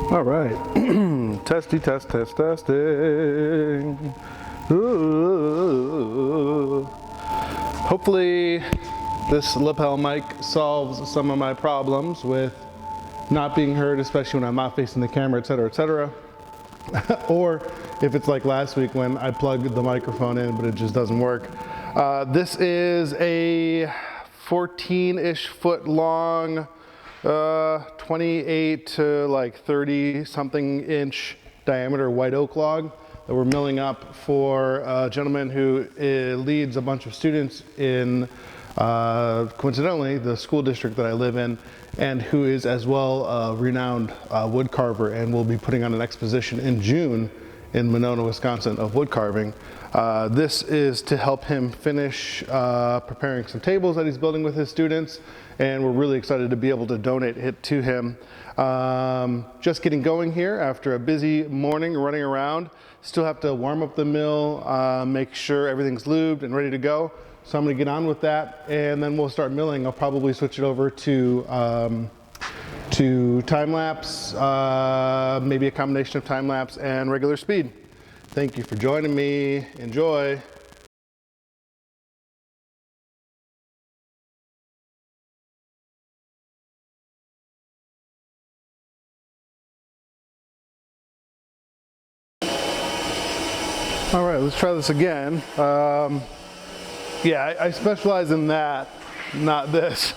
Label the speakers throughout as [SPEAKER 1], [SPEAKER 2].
[SPEAKER 1] All right, testing. Ooh. Hopefully this lapel mic solves some of my problems with not being heard, especially when I'm not facing the camera, etc., etc. Or if it's like last week when I plugged the microphone in, but it just doesn't work. This is a 14-ish foot long, 28 to like 30 something inch diameter white oak log that we're milling up for a gentleman who leads a bunch of students in, coincidentally, the school district that I live in, and who is as well a renowned wood carver, and will be putting on an exposition in June in Monona, Wisconsin of wood carving. This is to help him finish preparing some tables that he's building with his students, and we're really excited to be able to donate it to him. Just getting going here after a busy morning running around. Still have to warm up the mill, make sure everything's lubed and ready to go. So I'm going to get on with that, and then we'll start milling. I'll probably switch it over to time lapse, maybe a combination of time lapse and regular speed. Thank you for joining me. Enjoy. All right, let's try this again. Yeah, I specialize in that, not this.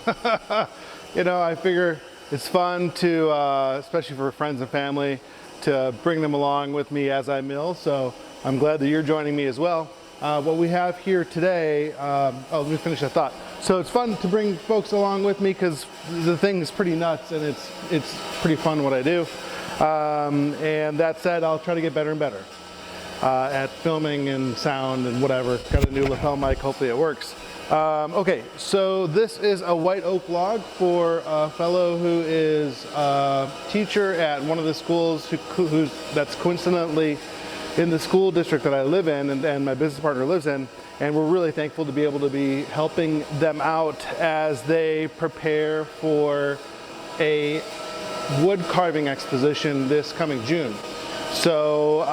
[SPEAKER 1] You know, I figure it's fun to, especially for friends and family, to bring them along with me as I mill. So I'm glad that you're joining me as well. What we have here today, oh, let me finish that thought. So it's fun to bring folks along with me because the thing is pretty nuts and it's pretty fun what I do. And that said, I'll try to get better and better at filming and sound and whatever. Got a new lapel mic, hopefully it works. Okay, so this is a white oak log for a fellow who is a teacher at one of the schools that's coincidentally in the school district that I live in and my business partner lives in, and we're really thankful to be able to be helping them out as they prepare for a wood carving exposition this coming June. So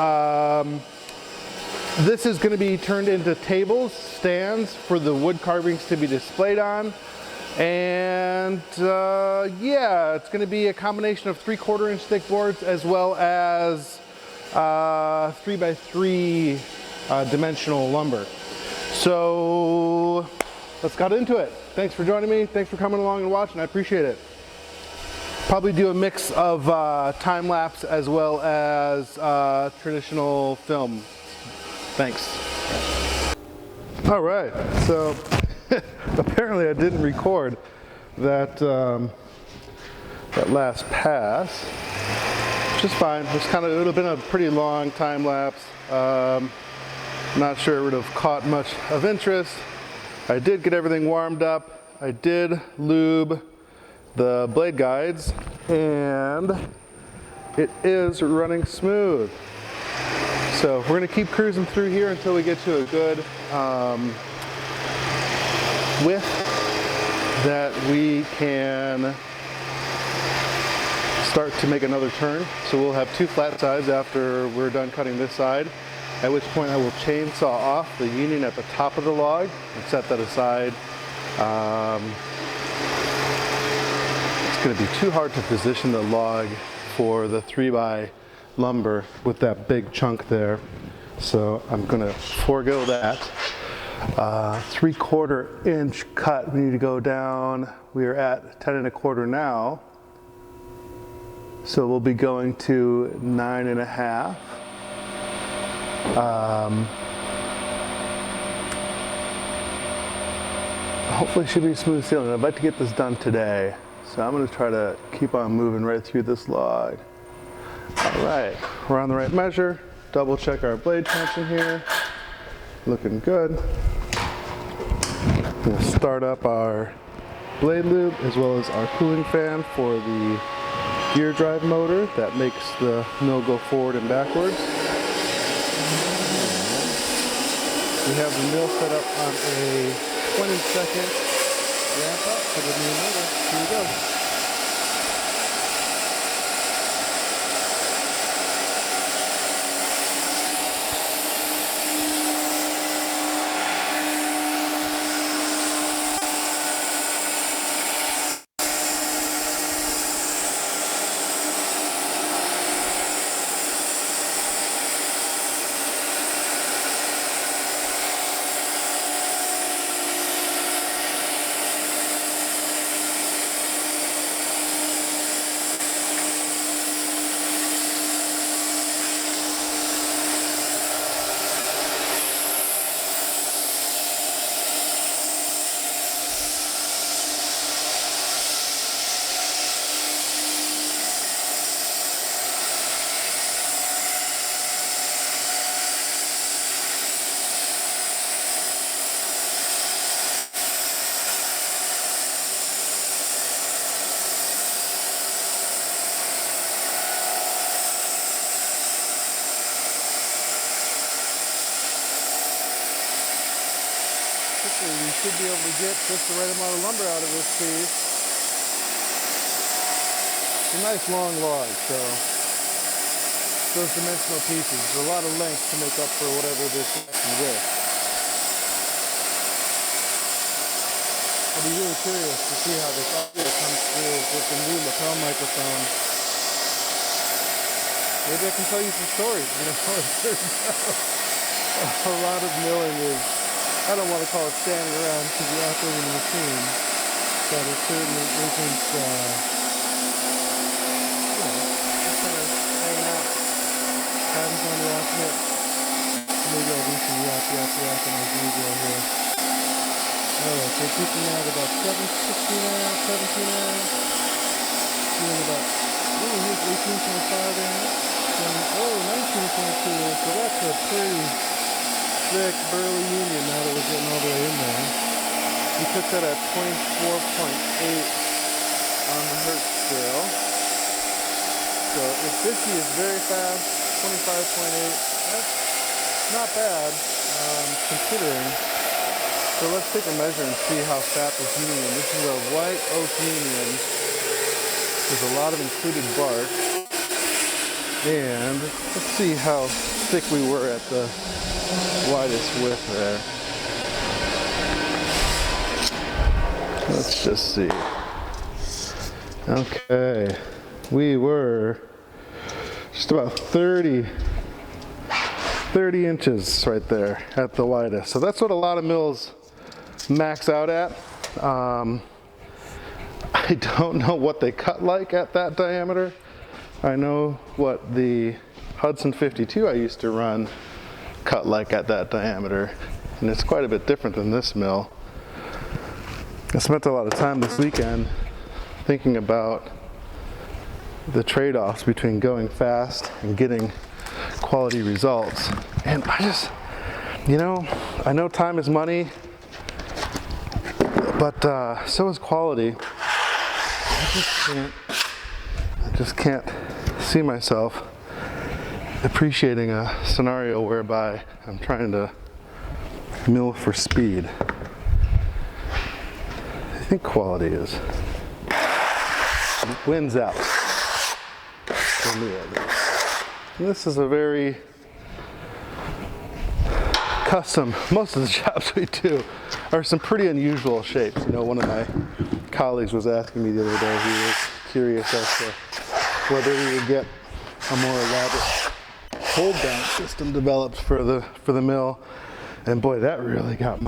[SPEAKER 1] this is going to be turned into tables, stands for the wood carvings to be displayed on. And yeah, it's going to be a combination of 3/4 inch thick boards as well as 3x3 dimensional lumber. So let's get into it. Thanks for joining me. Thanks for coming along and watching. I appreciate it. Probably do a mix of time lapse as well as traditional film. Thanks. All right, so apparently I didn't record that that last pass, which is fine. It would have been a pretty long time lapse. Not sure it would have caught much of interest. I did get everything warmed up. I did lube the blade guides, and it is running smooth. So we're going to keep cruising through here until we get to a good width that we can start to make another turn. So we'll have 2 flat sides after we're done cutting this side, at which point I will chainsaw off the union at the top of the log and set that aside. It's going to be too hard to position the log for the 3x lumber with that big chunk there, so I'm gonna forego that. 3/4 inch cut, we need to go down. We are at 10 1/4 now, so we'll be going to 9 1/2. Hopefully it should be smooth sailing. I'd like to get this done today, so I'm gonna try to keep on moving right through this log. All right, we're on the right measure. Double check our blade tension here. Looking good. We'll start up our blade lube as well as our cooling fan for the gear drive motor that makes the mill go forward and backwards. We have the mill set up on a 20-second ramp up for the new motor. Here we go. realistically, we should be able to get just the right amount of lumber out of this piece. It's a nice long log, so those dimensional pieces, there's a lot of length to make up for whatever this width. I'll be really curious to see how this audio comes through with the new lapel microphone. Maybe I can tell you some stories, you know. A lot of milling is, I don't want to call it standing around because you're operating the machine, but it certainly isn't, you know, just kind of hanging out. Patterns on the alternate. Maybe I'll do some yap as usual here. Alright, so peaking out about 16 amps, 17 amps. Doing about, oh, here's 18.5 amps. And, oh, 19.2. So that's a pretty thick, burly union now that we're getting all the way in there. We took that at 24.8 on the Hertz scale. So if 50 is very fast, 25.8, that's not bad, considering. So let's take a measure and see how fat this union. This is a white oak union. There's a lot of included bark. And let's see how thick we were at the widest width there. Let's just see. Okay. We were just about 30 inches right there at the widest. So that's what a lot of mills max out at. I don't know what they cut like at that diameter. I know what the Hudson 52 I used to run cut like at that diameter, and it's quite a bit different than this mill. I spent a lot of time this weekend thinking about the trade-offs between going fast and getting quality results. And I just, you know, I know time is money, but so is quality. I just can't see myself appreciating a scenario whereby I'm trying to mill for speed. I think quality is. Wins out for me at least. And this is a very custom. Most of the jobs we do are some pretty unusual shapes. You know, one of my colleagues was asking me the other day, he was curious as to whether we would get a more elaborate hold down system developed for the mill. And boy, that really got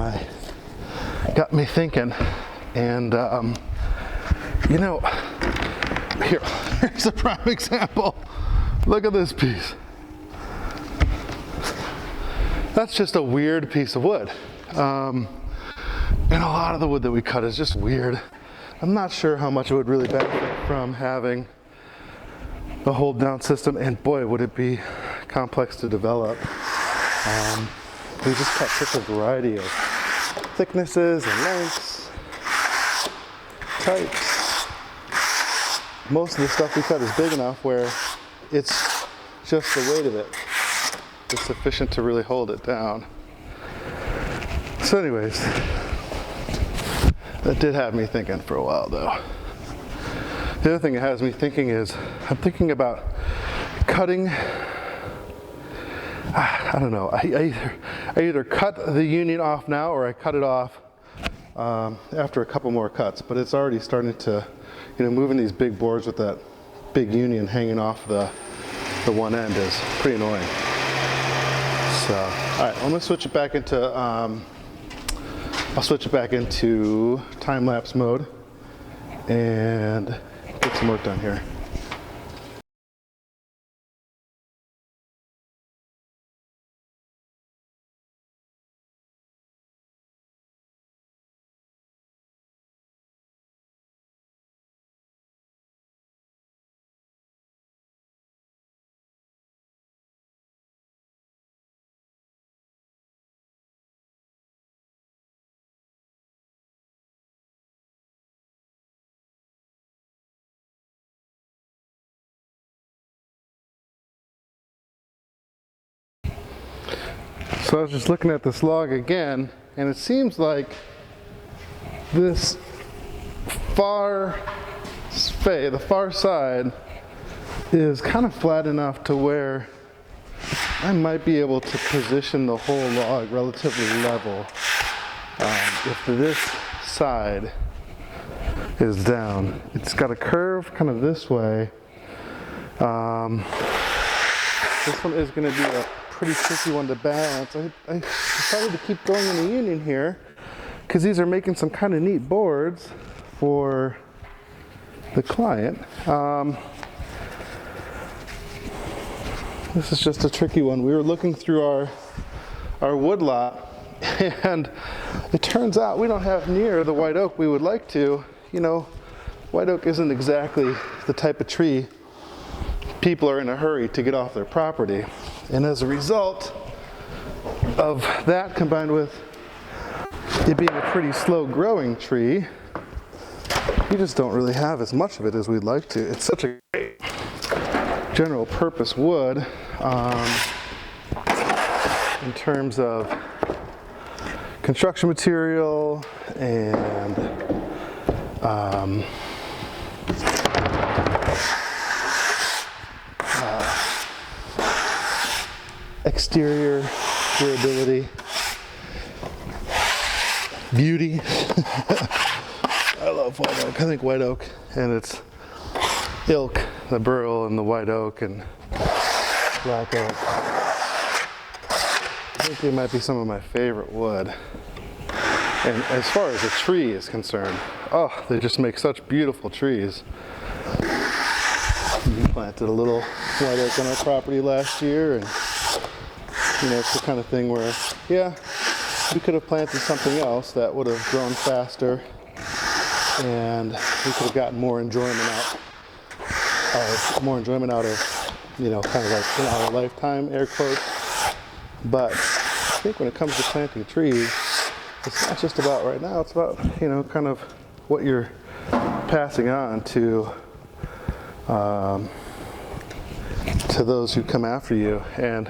[SPEAKER 1] me thinking. And you know, here's a prime example. Look at this piece. That's just a weird piece of wood. And a lot of the wood that we cut is just weird. I'm not sure how much it would really benefit from having a hold down system, and boy, would it be complex to develop. We just cut such a variety of thicknesses and lengths, types. Most of the stuff we cut is big enough where it's just the weight of it is sufficient to really hold it down. So anyways, that did have me thinking for a while though. The other thing it has me thinking is, I'm thinking about cutting, I don't know, I either cut the union off now or I cut it off after a couple more cuts, but it's already starting to, you know, moving these big boards with that big union hanging off the one end is pretty annoying. So, all right, I'm gonna switch it back into, I'll switch it back into time-lapse mode and get some work done here. So I was just looking at this log again, and it seems like this the far side is kind of flat enough to where I might be able to position the whole log relatively level. If this side is down, it's got a curve kind of this way. This one is going to be a pretty tricky one to balance. I decided to keep going in the union here because these are making some kind of neat boards for the client. This is just a tricky one. We were looking through our wood lot, and it turns out we don't have near the white oak we would like to. You know, white oak isn't exactly the type of tree people are in a hurry to get off their property. And as a result of that, combined with it being a pretty slow growing tree, we just don't really have as much of it as we'd like to. It's such a great general purpose wood in terms of construction material and exterior durability, beauty. I love white oak. I think white oak and its ilk, the burl and the white oak and black oak, I think they might be some of my favorite wood. And as far as the tree is concerned, oh, they just make such beautiful trees. We planted a little white oak on our property last year, and you know, it's the kind of thing where, yeah, we could have planted something else that would have grown faster, and we could have gotten more enjoyment out of, you know, kind of like in our lifetime, air quotes. But I think when it comes to planting trees, it's not just about right now, it's about, you know, kind of what you're passing on to those who come after you. And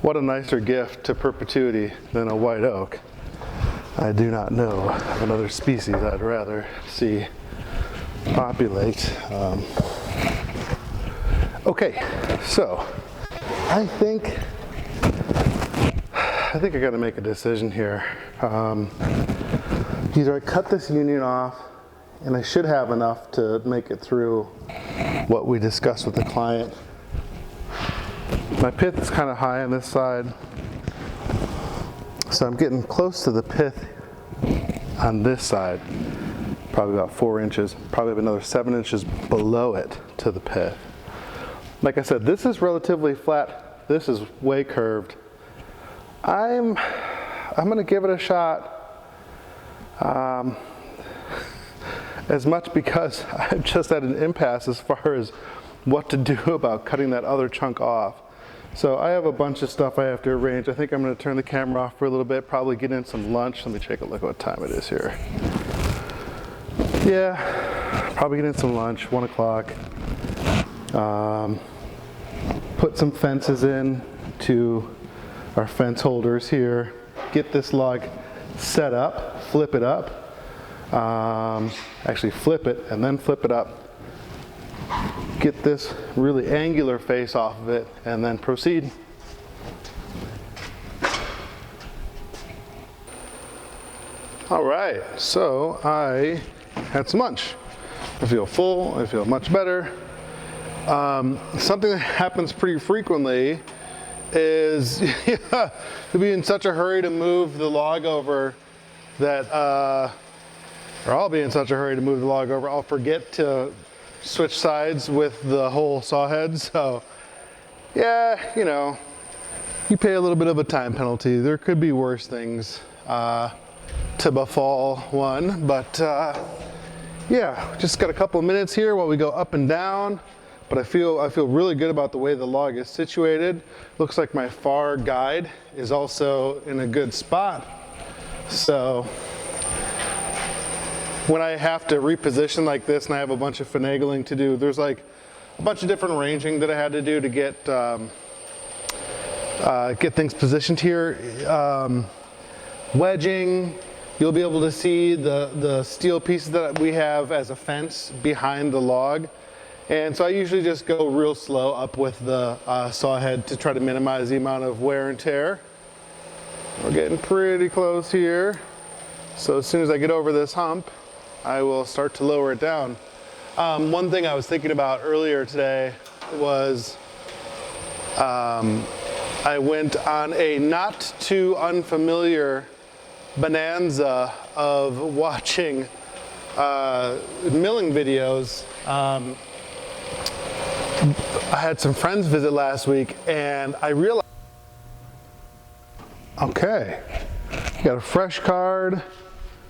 [SPEAKER 1] what a nicer gift to perpetuity than a white oak. I do not know of another species I'd rather see populate. Okay, so I think I got to make a decision here. Either I cut this union off, and I should have enough to make it through what we discussed with the client. My pith is kind of high on this side, so I'm getting close to the pith on this side, probably about 4 inches, probably have another 7 inches below it to the pith. Like I said, this is relatively flat, this is way curved. I'm gonna give it a shot, as much because I'm just at an impasse as far as what to do about cutting that other chunk off. So I have a bunch of stuff I have to arrange. I think I'm going to turn the camera off for a little bit, probably get in some lunch. Let me take a look at what time it is here. Yeah, probably get in some lunch, 1 o'clock. Put some fences in to our fence holders here. Get this log set up, flip it up. Actually flip it and then flip it up. Get this really angular face off of it and then proceed. All right, so I had some lunch. I feel full, I feel much better. Something that happens pretty frequently is to be in such a hurry to move the log over that, or I'll be in such a hurry to move the log over, I'll forget to switch sides with the whole saw head. So yeah, you know, you pay a little bit of a time penalty. There could be worse things to befall one, but yeah, just got a couple of minutes here while we go up and down. But I feel really good about the way the log is situated. Looks like my far guide is also in a good spot. So when I have to reposition like this and I have a bunch of finagling to do, there's like a bunch of different arranging that I had to do to get things positioned here. wedging. You'll be able to see the steel pieces that we have as a fence behind the log. And so I usually just go real slow up with the saw head to try to minimize the amount of wear and tear. We're getting pretty close here. So as soon as I get over this hump, I will start to lower it down. One thing I was thinking about earlier today was I went on a not too unfamiliar bonanza of watching milling videos. I had some friends visit last week and I realized, okay, got a fresh card,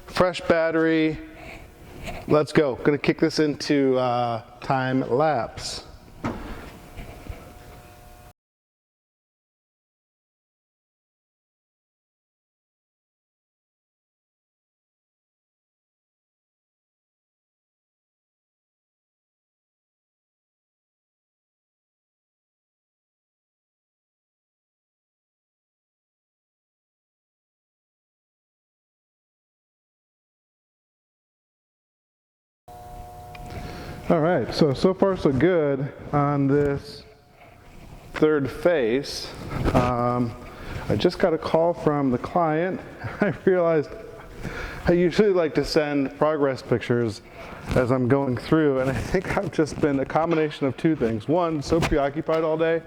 [SPEAKER 1] fresh battery. Let's go. Gonna kick this into time lapse. All right, so far so good on this third face. I just got a call from the client. I realized I usually like to send progress pictures as I'm going through, and I think I've just been a combination of two things. One, so preoccupied all day,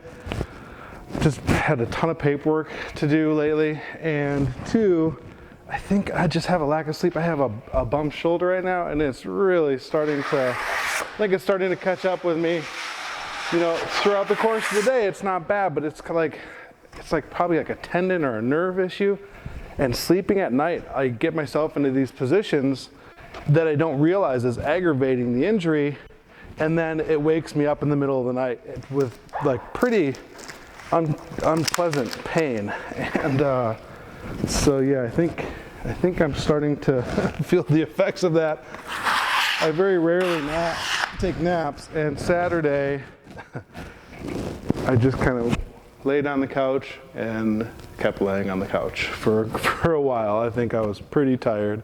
[SPEAKER 1] just had a ton of paperwork to do lately, and two, I think I just have a lack of sleep. I have a bum shoulder right now, and it's really starting to, I think it's starting to catch up with me. You know, throughout the course of the day, it's not bad, but it's like probably like a tendon or a nerve issue. And sleeping at night, I get myself into these positions that I don't realize is aggravating the injury, and then it wakes me up in the middle of the night with like pretty unpleasant pain. And so yeah, I think I'm starting to feel the effects of that. I very rarely take naps, and Saturday I just kind of laid on the couch and kept laying on the couch for a while. I think I was pretty tired.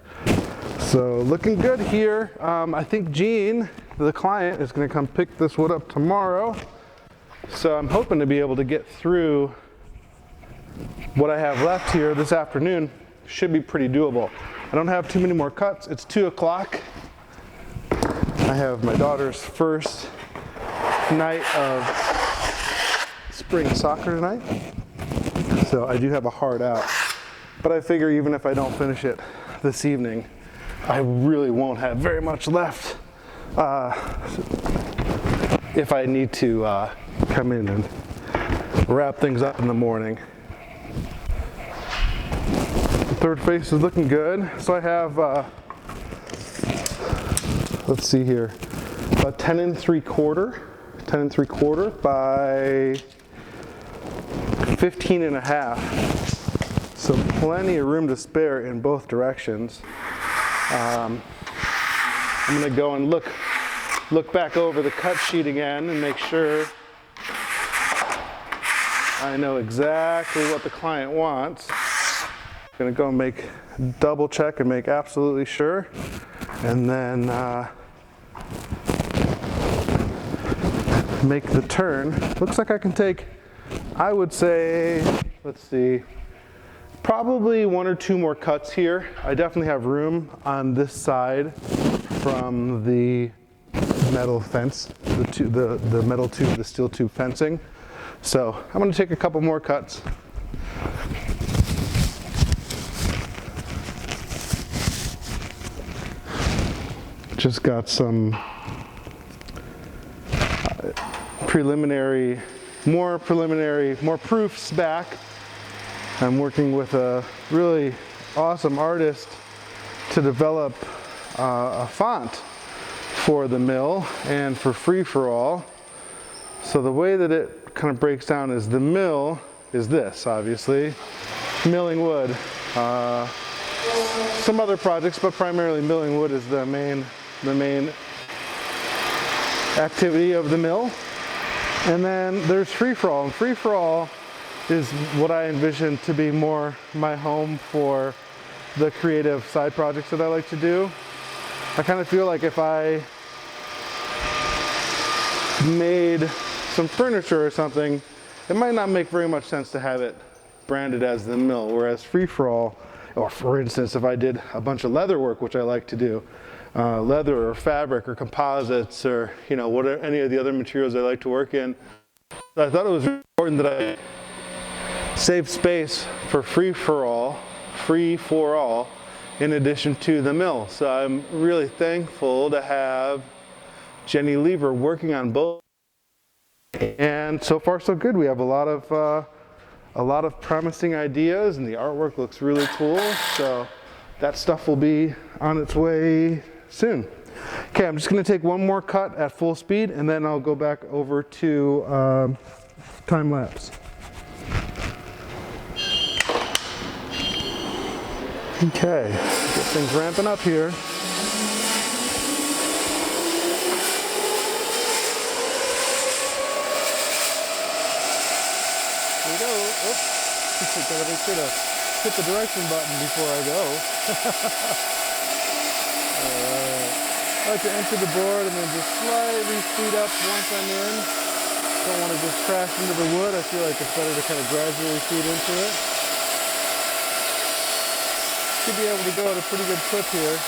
[SPEAKER 1] So looking good here. I think Gene, the client, is going to come pick this wood up tomorrow. So I'm hoping to be able to get through what I have left here this afternoon. Should be pretty doable. I don't have too many more cuts. It's 2 o'clock. I have my daughter's first night of spring soccer tonight. So I do have a hard out. But I figure even if I don't finish it this evening, I really won't have very much left if I need to come in and wrap things up in the morning. The third face is looking good. So I have, let's see here, about 10 3/4 by 15 1/2. So plenty of room to spare in both directions. I'm gonna go and look back over the cut sheet again and make sure I know exactly what the client wants. Gonna go make double check and make absolutely sure, and then make the turn. Looks like I can take, I would say, let's see, probably 1 or 2 more cuts here. I definitely have room on this side from the metal fence, the metal tube, the steel tube fencing. So I'm going to take a couple more cuts. Just got some more proofs back. I'm working with a really awesome artist to develop a font for the mill and for freeforall. So the way that it kind of breaks down is the mill is this, obviously, milling wood. Some other projects, but primarily milling wood is the main activity of the mill. And then there's freeforall, and freeforall is what I envision to be more my home for the creative side projects that I like to do. I kind of feel like if I made some furniture or something, it might not make very much sense to have it branded as the mill, whereas free-for-all, or for instance, if I did a bunch of leather work, which I like to do, leather or fabric or composites or, you know, whatever, any of the other materials I like to work in, I thought it was important that I save space for free-for-all in addition to the mill. So I'm really thankful to have Jenny Lever working on both. And so far so good. We have a lot of promising ideas, and the artwork looks really cool. So that stuff will be on its way soon. Okay, I'm just going to take one more cut at full speed, and then I'll go back over to time lapse. Okay, get things ramping up here. Gotta make sure to hit the direction button before I go. Alright. I like to enter the board and then just slightly speed up once I'm in. Don't want to just crash into the wood. I feel like it's better to kind of gradually feed into it. Should be able to go at a pretty good clip here.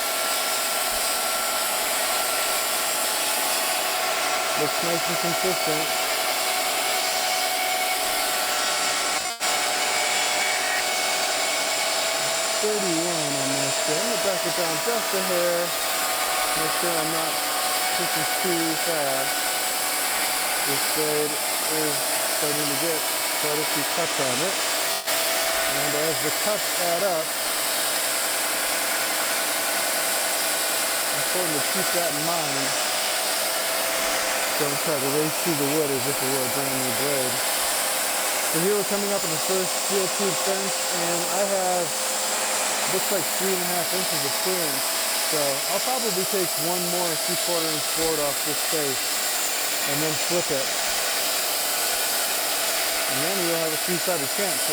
[SPEAKER 1] Looks nice and consistent. 31 on this thing. I'll back it down just a hair. Make sure I'm not pushing too fast. This blade is starting to get quite a few cuts on it. And as the cuts add up, it's important to keep that in mind. Don't try to race through the wood as if it were a brand new blade. So here we're coming up on the first steel tube fence, and I have looks like 3.5 inches of clearance. So I'll probably take one more 3/4 inch board off this space and then flip it. And then we'll have a 3-sided fence. So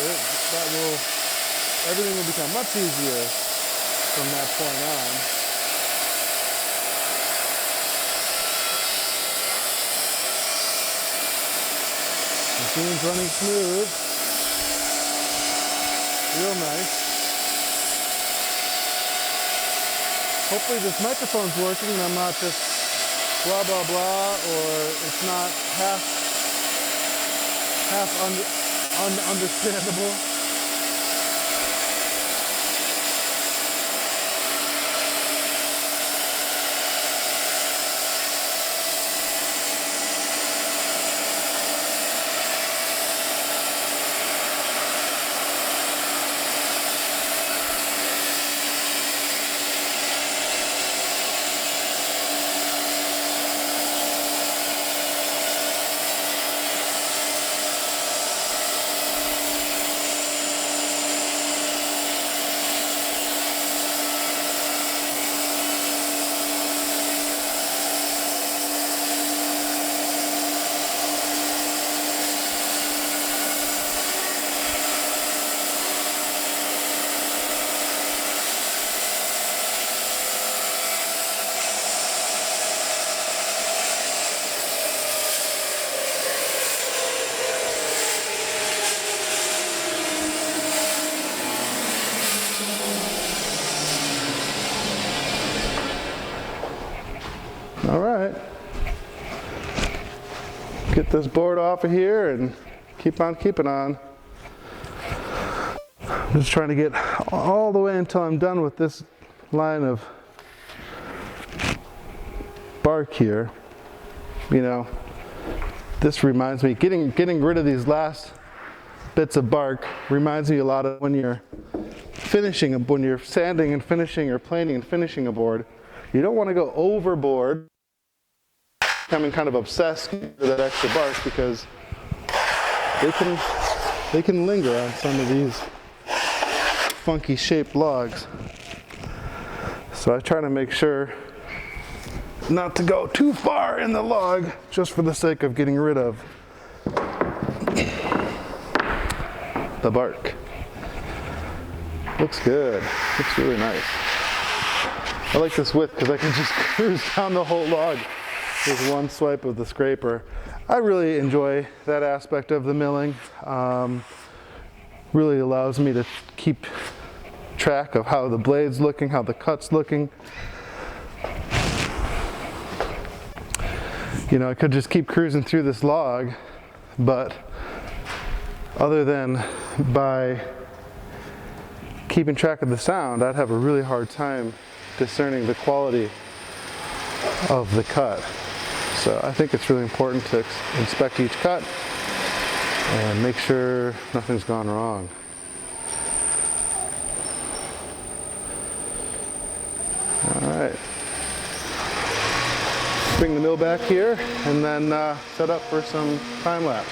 [SPEAKER 1] everything will become much easier from that point on. Machine's running smooth. Real nice. Hopefully this microphone's working and I'm not just blah blah blah, or it's not half understandable. All right, get this board off of here and keep on keeping on. I'm just trying to get all the way until I'm done with this line of bark here. You know, this reminds me, getting rid of these last bits of bark reminds me a lot of when you're finishing, when you're sanding and finishing or planing and finishing a board. You don't want to go overboard, becoming kind of obsessed with that extra bark, because they can linger on some of these funky shaped logs. So I try to make sure not to go too far in the log, just for the sake of getting rid of the bark. Looks good. Looks really nice. I like this width because I can just cruise down the whole log with one swipe of the scraper. I really enjoy that aspect of the milling. Really allows me to keep track of how the blade's looking, how the cut's looking. You know, I could just keep cruising through this log, but other than by keeping track of the sound, I'd have a really hard time discerning the quality of the cut. So I think it's really important to inspect each cut and make sure nothing's gone wrong. All right. Bring the mill back here and then set up for some time lapse.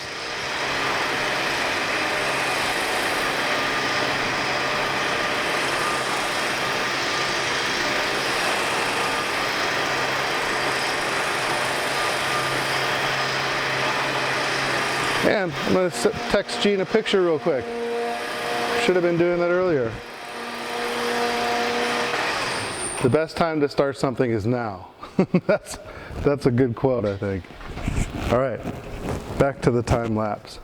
[SPEAKER 1] And I'm going to text Gene a picture real quick. Should have been doing that earlier. The best time to start something is now. That's a good quote, I think. All right, back to the time lapse.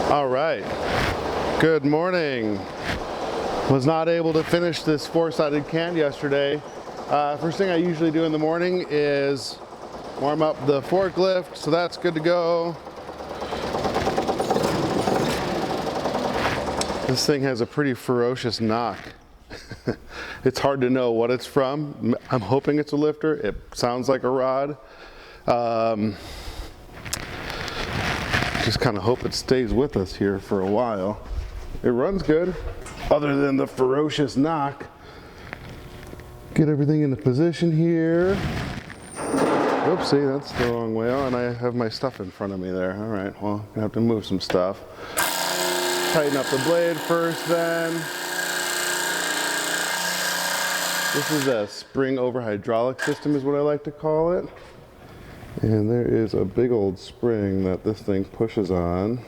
[SPEAKER 1] All right, good morning. Was not able to finish this four-sided can yesterday. First thing I usually do in the morning is warm up the forklift, so that's good to go. This thing has a pretty ferocious knock. It's hard to know what it's from. I'm hoping it's a lifter. It sounds like a rod. Just kind of hope it stays with us here for a while. It runs good, other than the ferocious knock. Get everything into position here. Oopsie, that's the wrong way on. I have my stuff in front of me there. All right, well, I have to move some stuff. Tighten up the blade first then. This is a spring over hydraulic system is what I like to call it. And there is a big old spring that this thing pushes on.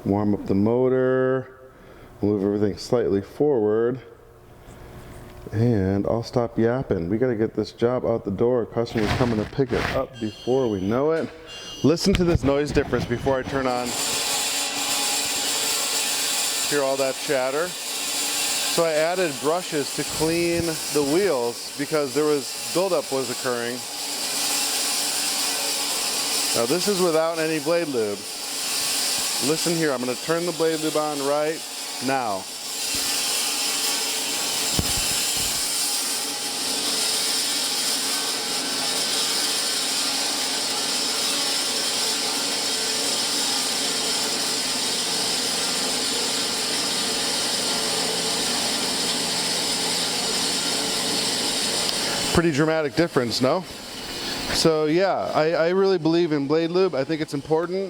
[SPEAKER 1] Warm up the motor, move everything slightly forward, and I'll stop yapping. We gotta get this job out the door. Customer's coming to pick it up before we know it. Listen to this noise difference before I turn on. Hear all that chatter? So I added brushes to clean the wheels because there was buildup was occurring. Now this is without any blade lube. Listen here, I'm going to turn the blade lube on right now. Pretty dramatic difference, no? So yeah, I really believe in blade lube. I think it's important.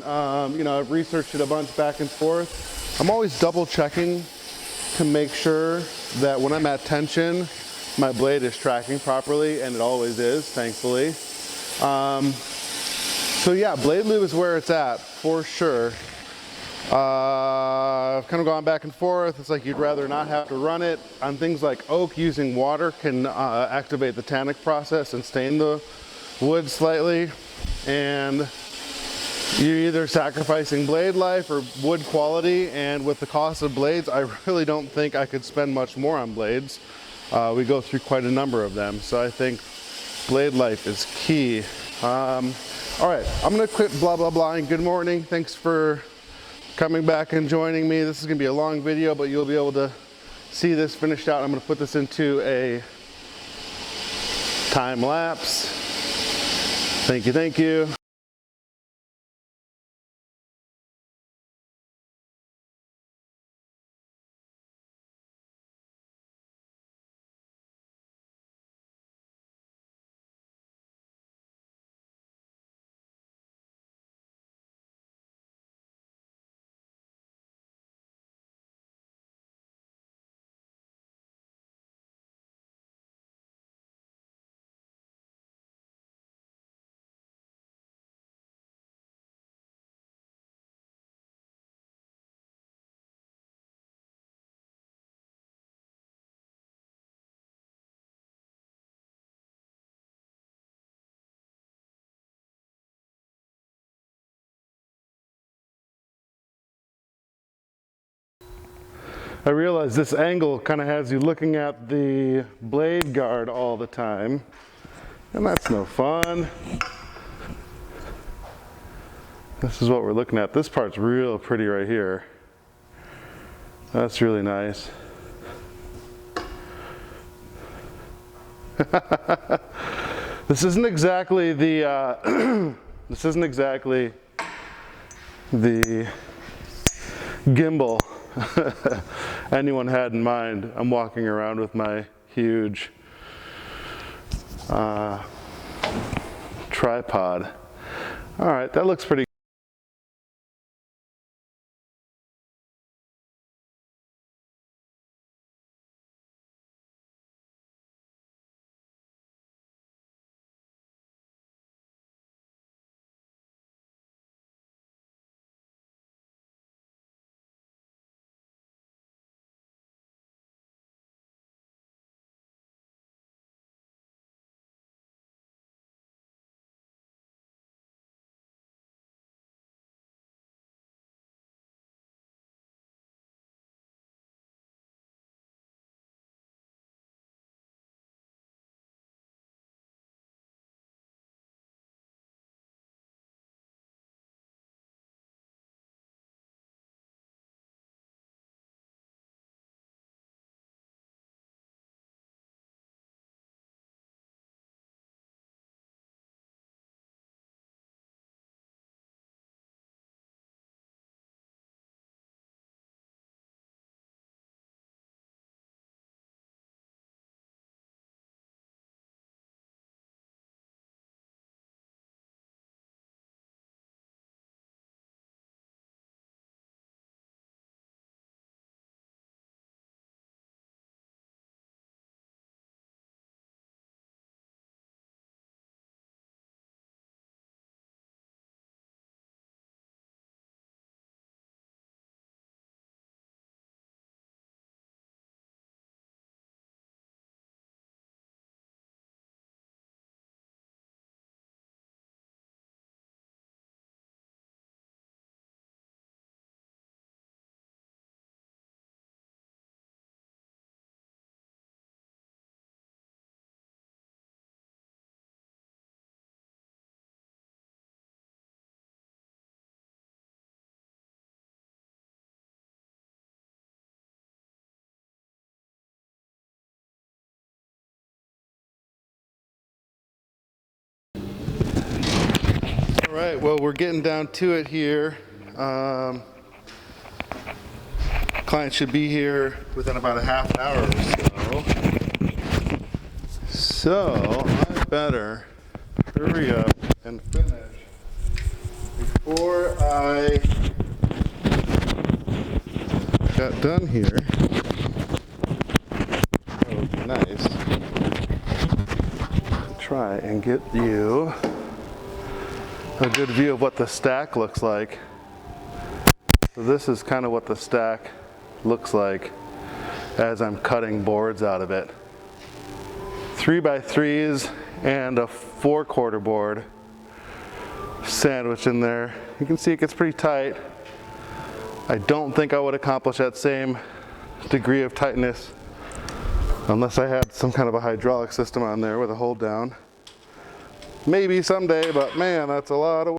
[SPEAKER 1] You know, I've researched it a bunch back and forth. I'm always double checking to make sure that when I'm at tension, my blade is tracking properly, and it always is, thankfully. So yeah, blade lube is where it's at, for sure. I've kind of gone back and forth. It's like you'd rather not have to run it. On things like oak, using water can activate the tannic process and stain the wood slightly. And you're either sacrificing blade life or wood quality. And with the cost of blades, I really don't think I could spend much more on blades. We go through quite a number of them. So I think blade life is key. All right, I'm gonna quit blah, blah, blah, and good morning. Thanks for coming back and joining me. This is gonna be a long video, but you'll be able to see this finished out. I'm gonna put this into a time lapse. Thank you, thank you. I realize this angle kind of has you looking at the blade guard all the time, and that's no fun. This is what we're looking at. This part's real pretty right here. That's really nice. This isn't exactly the this isn't exactly the gimbal anyone had in mind. I'm walking around with my huge tripod. All right, that looks pretty. All right, well, we're getting down to it here. Client should be here within about a half an hour or so. So I better hurry up and finish before I got done here. That would be nice. Try and get you a good view of what the stack looks like. So this is kind of what the stack looks like as I'm cutting boards out of it. 3x3s and a 4/4 board sandwiched in there. You can see it gets pretty tight. I don't think I would accomplish that same degree of tightness unless I had some kind of a hydraulic system on there with a hold down. Maybe someday, but man, that's a lot of